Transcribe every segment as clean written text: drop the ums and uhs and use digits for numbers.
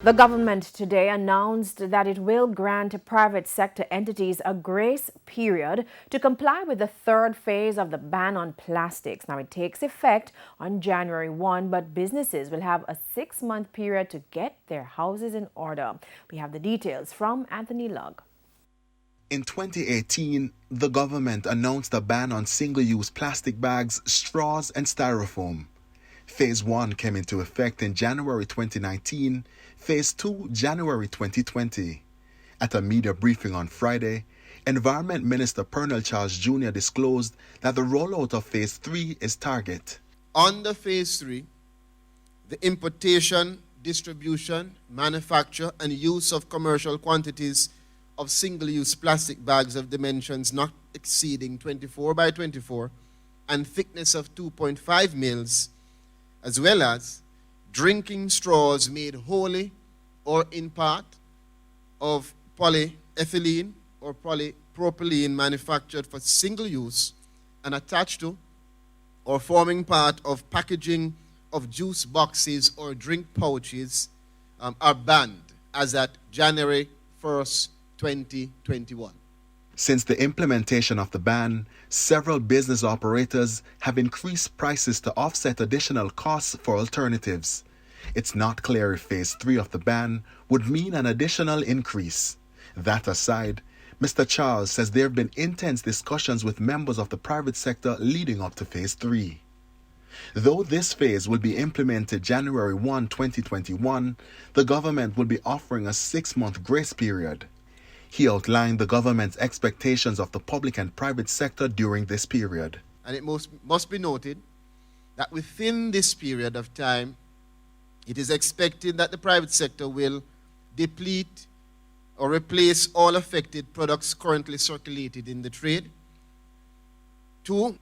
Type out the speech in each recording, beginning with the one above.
The government today announced that it will grant private sector entities a grace period to comply with the third phase of the ban on plastics. Now, it takes effect on January 1, but businesses will have a 6-month period to get their houses in order. We have the details from Anthony Lugg. In 2018, the government announced a ban on single-use plastic bags, straws, and styrofoam. Phase 1 came into effect in January 2019, Phase 2 January 2020. At a media briefing on Friday, Environment Minister Pernell Charles Jr. disclosed that the rollout of Phase 3 is target. Under Phase 3, the importation, distribution, manufacture, and use of commercial quantities of single-use plastic bags of dimensions not exceeding 24 by 24 and thickness of 2.5 mils, as well as drinking straws made wholly or in part of polyethylene or polypropylene manufactured for single use and attached to or forming part of packaging of juice boxes or drink pouches are banned as at January 1st, 2021. Since the implementation of the ban, several business operators have increased prices to offset additional costs for alternatives. It's not clear if Phase 3 of the ban would mean an additional increase. That aside, Mr. Charles says there have been intense discussions with members of the private sector leading up to Phase 3. Though this phase will be implemented January 1, 2021, the government will be offering a 6-month grace period. He outlined the government's expectations of the public and private sector during this period. And it must be noted that within this period of time, it is expected that the private sector will deplete or replace all affected products currently circulated in the trade. 2,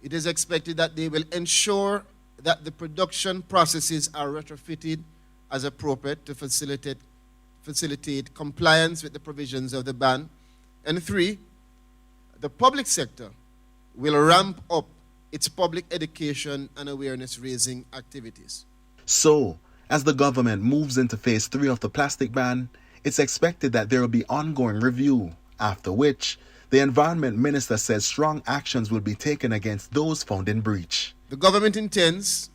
it is expected that they will ensure that the production processes are retrofitted as appropriate to facilitate compliance with the provisions of the ban. And 3, the public sector will ramp up its public education and awareness raising activities. So, as the government moves into Phase 3 of the plastic ban, it's expected that there will be ongoing review, after which the Environment Minister says strong actions will be taken against those found in breach. The government intends,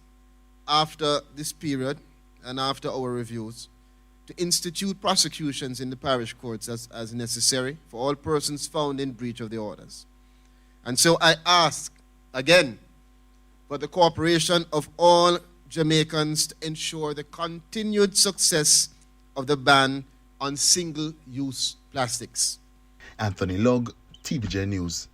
after this period and after our reviews, to institute prosecutions in the parish courts as necessary for all persons found in breach of the orders. And so I ask again for the cooperation of all Jamaicans to ensure the continued success of the ban on single-use plastics. Anthony Lugg, TVJ News.